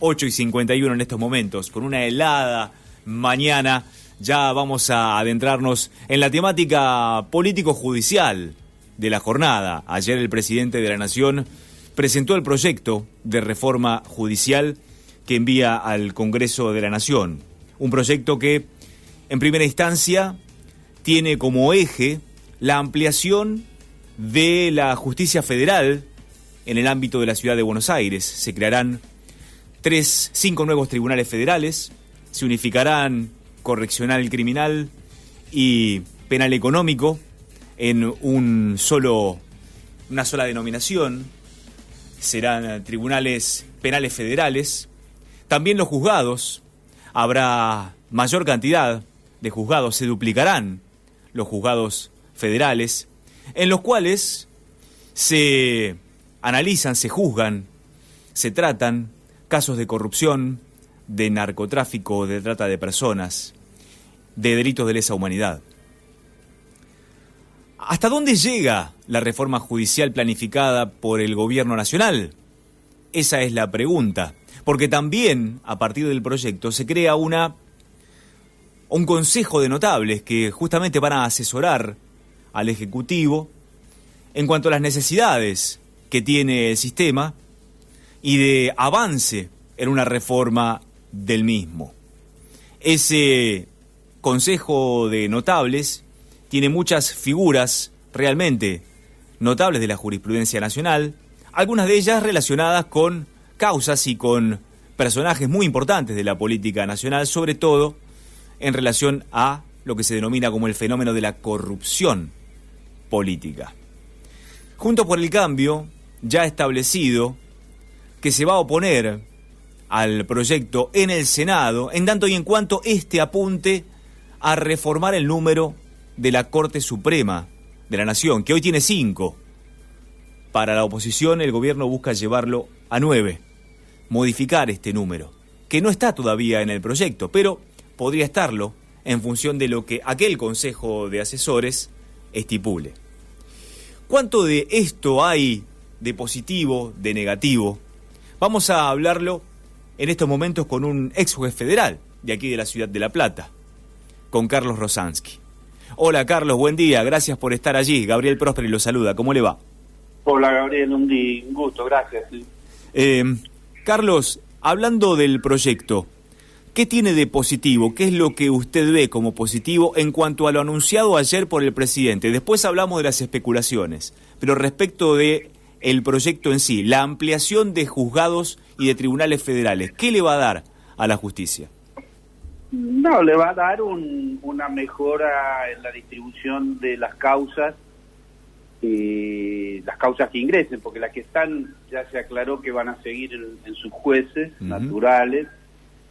8:51 en estos momentos, con una helada mañana. Ya vamos a adentrarnos en la temática político-judicial de la jornada. Ayer el presidente de la Nación presentó el proyecto de reforma judicial que envía al Congreso de la Nación. Un proyecto que, en primera instancia, tiene como eje la ampliación de la justicia federal en el ámbito de la ciudad de Buenos Aires. Se crearán 5 nuevos tribunales federales, se unificarán correccional criminal y penal económico en una sola denominación. Serán tribunales penales federales. También los juzgados, habrá mayor cantidad de juzgados, se duplicarán los juzgados federales, en los cuales se analizan, se juzgan, se tratan casos de corrupción, de narcotráfico, de trata de personas, de delitos de lesa humanidad. ¿Hasta dónde llega la reforma judicial planificada por el gobierno nacional? Esa es la pregunta, porque también a partir del proyecto se crea un consejo de notables que justamente van a asesorar al Ejecutivo en cuanto a las necesidades que tiene el sistema y de avance en una reforma del mismo. Ese Consejo de Notables tiene muchas figuras realmente notables de la jurisprudencia nacional, algunas de ellas relacionadas con causas y con personajes muy importantes de la política nacional, sobre todo en relación a lo que se denomina como el fenómeno de la corrupción política. Juntos por el Cambio ya ha establecido que se va a oponer al proyecto en el Senado, en tanto y en cuanto este apunte a reformar el número de la Corte Suprema de la Nación, que hoy tiene 5. Para la oposición, el gobierno busca llevarlo a 9, modificar este número, que no está todavía en el proyecto, pero podría estarlo en función de lo que aquel Consejo de Asesores estipule. ¿Cuánto de esto hay de positivo, de negativo? Vamos a hablarlo en estos momentos con un ex juez federal de aquí de la ciudad de La Plata, con Carlos Rosansky. Hola Carlos, buen día, gracias por estar allí. Gabriel Prósperi lo saluda, ¿cómo le va? Hola Gabriel, un gusto, gracias. Carlos, hablando del proyecto, ¿qué tiene de positivo? ¿Qué es lo que usted ve como positivo en cuanto a lo anunciado ayer por el presidente? Después hablamos de las especulaciones, pero respecto de el proyecto en sí, la ampliación de juzgados y de tribunales federales, ¿qué le va a dar a la justicia? No, le va a dar una mejora en la distribución de las causas que ingresen, porque las que están ya se aclaró que van a seguir en sus jueces naturales,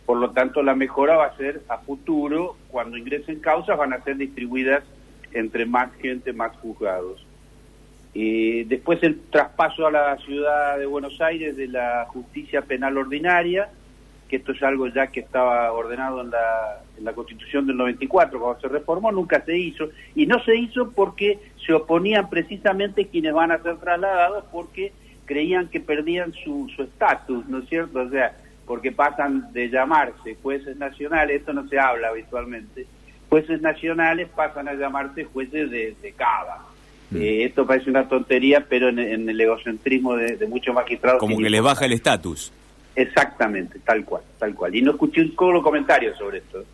por lo tanto la mejora va a ser a futuro, cuando ingresen causas van a ser distribuidas entre más gente, más juzgados. Después el traspaso a la ciudad de Buenos Aires de la justicia penal ordinaria, que esto es algo ya que estaba ordenado en la Constitución del 94, cuando se reformó, nunca se hizo, y no se hizo porque se oponían precisamente quienes van a ser trasladados, porque creían que perdían su estatus, ¿no es cierto? O sea, porque pasan de llamarse jueces nacionales, esto no se habla habitualmente, jueces nacionales pasan a llamarse jueces de Cava. Esto parece una tontería, pero en el egocentrismo de muchos magistrados... Como que les baja el estatus. Exactamente, tal cual. Y no escuché un solo comentario sobre esto.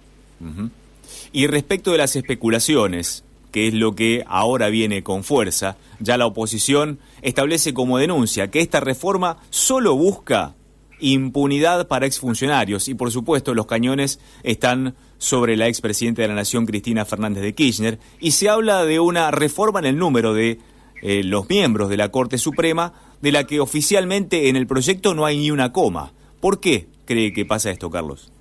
Y respecto de las especulaciones, que es lo que ahora viene con fuerza, ya la oposición establece como denuncia que esta reforma solo busca impunidad para exfuncionarios y por supuesto los cañones están sobre la expresidenta de la Nación, Cristina Fernández de Kirchner, y se habla de una reforma en el número de los miembros de la Corte Suprema, de la que oficialmente en el proyecto no hay ni una coma. ¿Por qué cree que pasa esto, Carlos?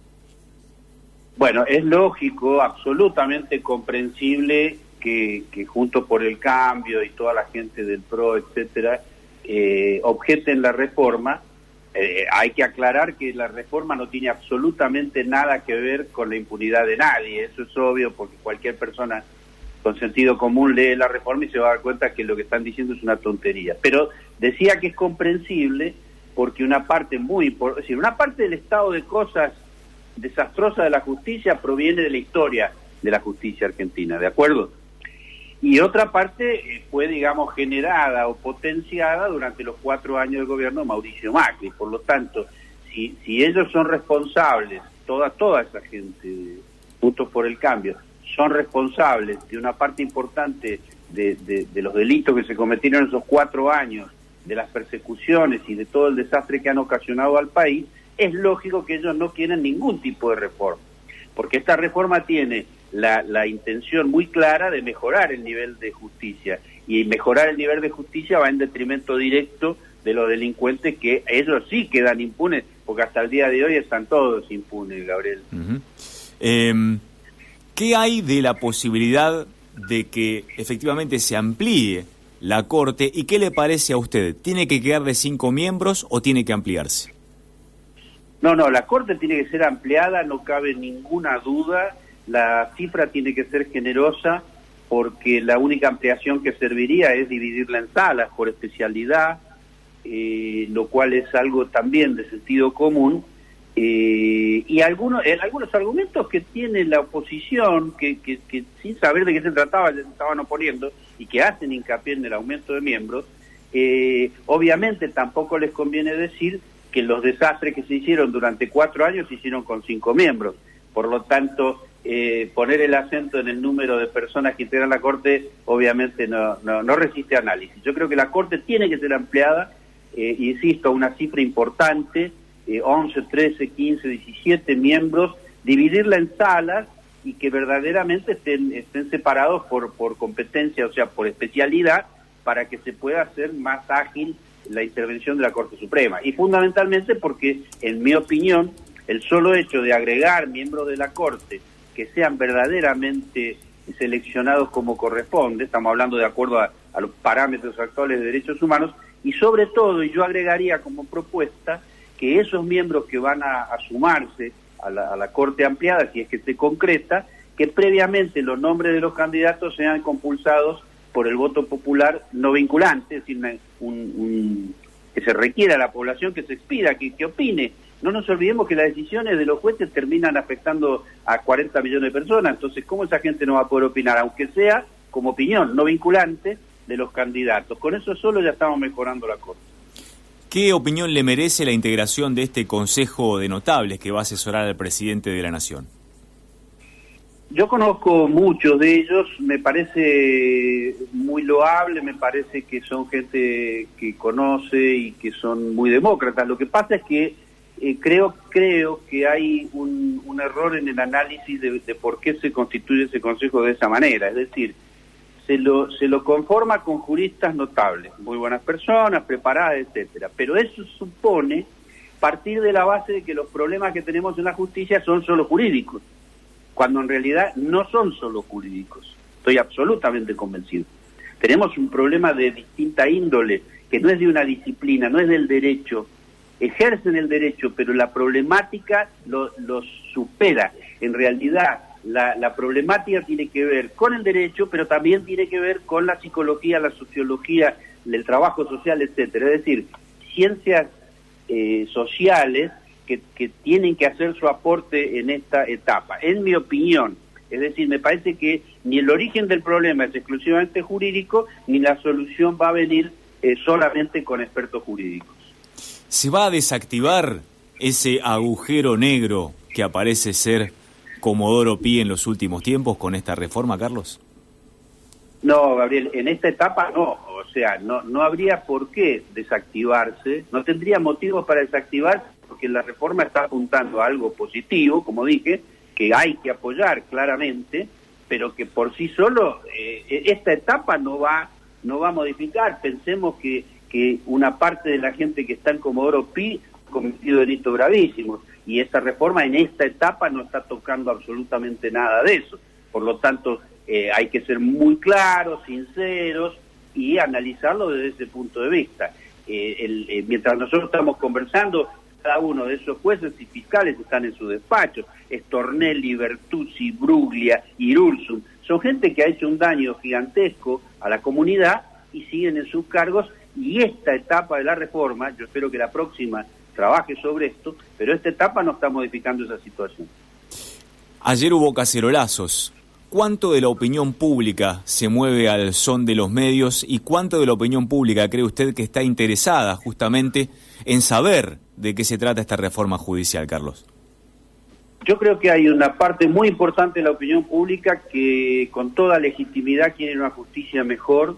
Bueno, es lógico, absolutamente comprensible que Juntos por el Cambio y toda la gente del PRO, etcétera, objeten la reforma. Hay que aclarar que la reforma no tiene absolutamente nada que ver con la impunidad de nadie, eso es obvio, porque cualquier persona con sentido común lee la reforma y se va a dar cuenta que lo que están diciendo es una tontería. Pero decía que es comprensible porque una parte es decir, una parte del estado de cosas desastrosa de la justicia proviene de la historia de la justicia argentina, ¿de acuerdo? Y otra parte fue, digamos, generada o potenciada durante los 4 años del gobierno de Mauricio Macri. Por lo tanto, si ellos son responsables, toda esa gente, Juntos por el Cambio, son responsables de una parte importante de los delitos que se cometieron en esos 4 años, de las persecuciones y de todo el desastre que han ocasionado al país, es lógico que ellos no quieren ningún tipo de reforma, porque esta reforma tiene la intención muy clara de mejorar el nivel de justicia, y mejorar el nivel de justicia va en detrimento directo de los delincuentes, que ellos sí quedan impunes, porque hasta el día de hoy están todos impunes, Gabriel. ¿Qué hay de la posibilidad de que efectivamente se amplíe la Corte, y qué le parece a usted? ¿Tiene que quedar de 5 miembros o tiene que ampliarse? No, la Corte tiene que ser ampliada, no cabe ninguna duda. La cifra tiene que ser generosa, porque la única ampliación que serviría es dividirla en salas por especialidad, lo cual es algo también de sentido común. Y algunos argumentos que tiene la oposición, que sin saber de qué se trataba, les estaban oponiendo, y que hacen hincapié en el aumento de miembros, obviamente tampoco les conviene decir que los desastres que se hicieron durante 4 años se hicieron con 5 miembros. Por lo tanto, poner el acento en el número de personas que integran la Corte obviamente no resiste análisis. Yo creo que la Corte tiene que ser ampliada, insisto, una cifra importante, 11, 13, 15, 17 miembros, dividirla en salas y que verdaderamente estén separados por competencia, o sea, por especialidad, para que se pueda hacer más ágil la intervención de la Corte Suprema. Y fundamentalmente porque, en mi opinión, el solo hecho de agregar miembros de la Corte que sean verdaderamente seleccionados como corresponde, estamos hablando de acuerdo a los parámetros actuales de derechos humanos, y sobre todo, y yo agregaría como propuesta, que esos miembros que van a sumarse a la Corte ampliada, si es que se concreta, que previamente los nombres de los candidatos sean compulsados por el voto popular no vinculante, es decir, que se requiera a la población que se expida, que opine. No nos olvidemos que las decisiones de los jueces terminan afectando a 40 millones de personas, entonces ¿cómo esa gente no va a poder opinar, aunque sea como opinión no vinculante de los candidatos? Con eso solo ya estamos mejorando la Corte. ¿Qué opinión le merece la integración de este Consejo de Notables que va a asesorar al presidente de la Nación? Yo conozco muchos de ellos, me parece muy loable, me parece que son gente que conoce y que son muy demócratas. Lo que pasa es que creo que hay un error en el análisis de por qué se constituye ese consejo de esa manera. Es decir, se lo conforma con juristas notables, muy buenas personas, preparadas, etcétera. Pero eso supone partir de la base de que los problemas que tenemos en la justicia son solo jurídicos, cuando en realidad no son solo jurídicos. Estoy absolutamente convencido. Tenemos un problema de distinta índole, que no es de una disciplina, no es del derecho. Ejercen el derecho, pero la problemática los supera. En realidad, la problemática tiene que ver con el derecho, pero también tiene que ver con la psicología, la sociología, el trabajo social, etcétera. Es decir, ciencias sociales que tienen que hacer su aporte en esta etapa, en mi opinión. Es decir, me parece que ni el origen del problema es exclusivamente jurídico, ni la solución va a venir solamente con expertos jurídicos. ¿Se va a desactivar ese agujero negro que aparece ser Comodoro Pi en los últimos tiempos con esta reforma, Carlos? No, Gabriel, en esta etapa no. O sea, no habría por qué desactivarse, no tendría motivos para desactivarse, porque la reforma está apuntando a algo positivo, como dije, que hay que apoyar claramente, pero que por sí solo esta etapa no va a modificar. Pensemos que una parte de la gente que está en Comodoro Pi ha cometido delitos gravísimos, y esta reforma en esta etapa no está tocando absolutamente nada de eso. Por lo tanto, hay que ser muy claros, sinceros, y analizarlo desde ese punto de vista. Mientras nosotros estamos conversando, cada uno de esos jueces y fiscales están en su despacho. Stornelli, Bertuzzi, Bruglia, Irursum, son gente que ha hecho un daño gigantesco a la comunidad y siguen en sus cargos, y esta etapa de la reforma, yo espero que la próxima trabaje sobre esto, pero esta etapa no está modificando esa situación. Ayer hubo cacerolazos. ¿Cuánto de la opinión pública se mueve al son de los medios y cuánto de la opinión pública cree usted que está interesada justamente en saber de qué se trata esta reforma judicial, Carlos? Yo creo que hay una parte muy importante de la opinión pública que con toda legitimidad quiere una justicia mejor,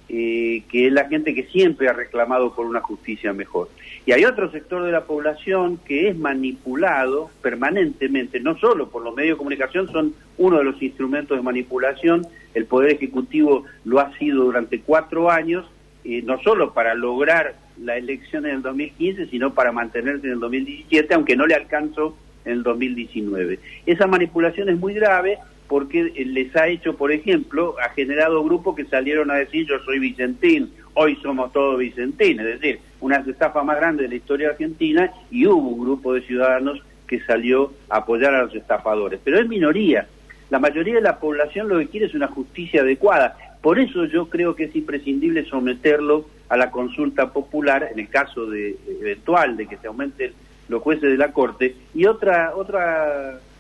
que es la gente que siempre ha reclamado por una justicia mejor. Y hay otro sector de la población que es manipulado permanentemente, no solo por los medios de comunicación, son uno de los instrumentos de manipulación. El Poder Ejecutivo lo ha sido durante 4 años, no solo para lograr la elección en el 2015, sino para mantenerse en el 2017, aunque no le alcanzó en el 2019. Esa manipulación es muy grave porque les ha hecho, por ejemplo, ha generado grupos que salieron a decir yo soy Vicentín, hoy somos todos Vicentín, es decir, una estafa más grande de la historia argentina, y hubo un grupo de ciudadanos que salió a apoyar a los estafadores. Pero es minoría. La mayoría de la población lo que quiere es una justicia adecuada. Por eso yo creo que es imprescindible someterlo a la consulta popular en el caso de eventual de que se aumenten los jueces de la Corte. Y otro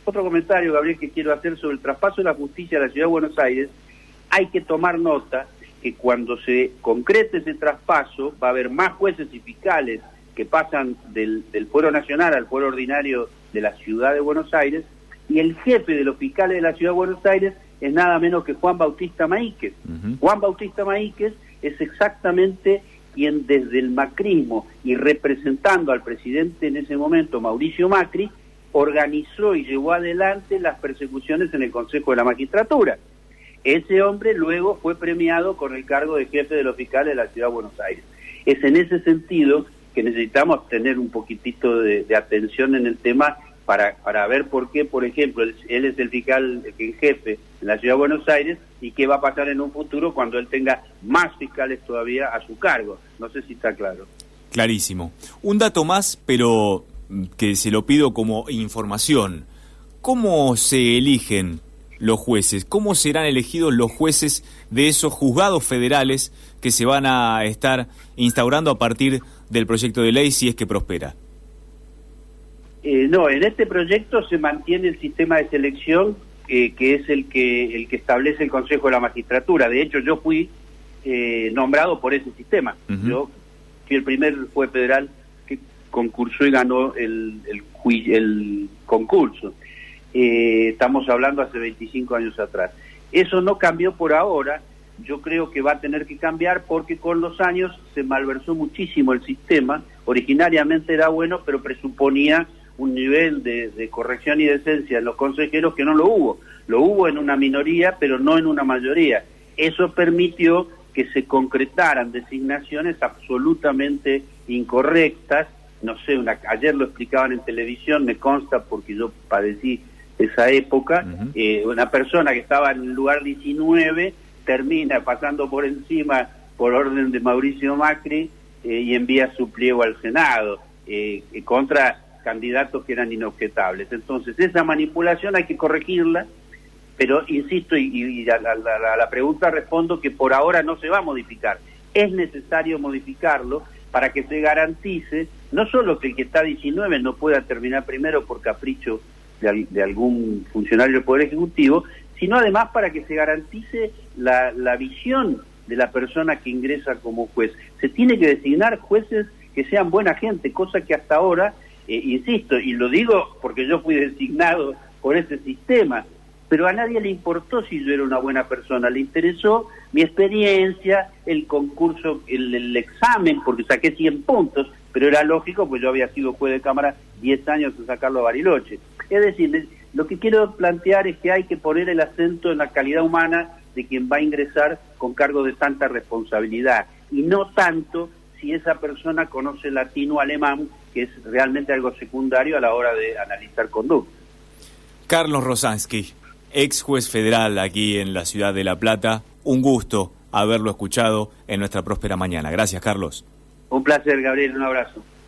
comentario, Gabriel, que quiero hacer sobre el traspaso de la justicia a la Ciudad de Buenos Aires. Hay que tomar nota que cuando se concrete ese traspaso va a haber más jueces y fiscales que pasan del fuero nacional al fuero ordinario de la Ciudad de Buenos Aires, y el jefe de los fiscales de la Ciudad de Buenos Aires es nada menos que Juan Bautista Maíquez. Juan Bautista Maíquez es exactamente quien desde el macrismo y representando al presidente en ese momento, Mauricio Macri, organizó y llevó adelante las persecuciones en el Consejo de la Magistratura. Ese hombre luego fue premiado con el cargo de jefe de los fiscales de la Ciudad de Buenos Aires. Es en ese sentido que necesitamos tener un poquitito de atención en el tema para ver por qué, por ejemplo, él es el fiscal en jefe en la Ciudad de Buenos Aires, y qué va a pasar en un futuro cuando él tenga más fiscales todavía a su cargo. No sé si está claro. Clarísimo. Un dato más, pero que se lo pido como información. ¿Cómo se eligen los jueces? ¿Cómo serán elegidos los jueces de esos juzgados federales que se van a estar instaurando a partir del proyecto de ley, si es que prospera? No, en este proyecto se mantiene el sistema de selección que es el que establece el Consejo de la Magistratura. De hecho, yo fui nombrado por ese sistema. Yo fui el primer juez federal que concursó y ganó el concurso. Estamos hablando hace 25 años atrás. Eso no cambió por ahora. Yo creo que va a tener que cambiar porque con los años se malversó muchísimo el sistema. Originariamente era bueno, pero presuponía un nivel de corrección y decencia en los consejeros que no lo hubo. Lo hubo en una minoría, pero no en una mayoría. Eso permitió que se concretaran designaciones absolutamente incorrectas. No sé, ayer lo explicaban en televisión, me consta porque yo padecí esa época. Una persona que estaba en el lugar 19 termina pasando por encima por orden de Mauricio Macri y envía su pliego al Senado contra candidatos que eran inobjetables. Entonces, esa manipulación hay que corregirla, pero insisto, y a la pregunta respondo que por ahora no se va a modificar. Es necesario modificarlo para que se garantice, no solo que el que está 19 no pueda terminar primero por capricho de algún funcionario del Poder Ejecutivo, sino además para que se garantice la visión de la persona que ingresa como juez. Se tiene que designar jueces que sean buena gente, cosa que hasta ahora, insisto, y lo digo porque yo fui designado por ese sistema, pero a nadie le importó si yo era una buena persona, le interesó mi experiencia, el concurso, el examen, porque saqué 100 puntos, pero era lógico, pues yo había sido juez de Cámara 10 años en sacarlo a Bariloche. Es decir, lo que quiero plantear es que hay que poner el acento en la calidad humana de quien va a ingresar con cargo de tanta responsabilidad, y no tanto si esa persona conoce latino o alemán, que es realmente algo secundario a la hora de analizar conducta. Carlos Rosansky, ex juez federal aquí en la ciudad de La Plata, un gusto haberlo escuchado en nuestra próspera mañana. Gracias, Carlos. Un placer, Gabriel, un abrazo.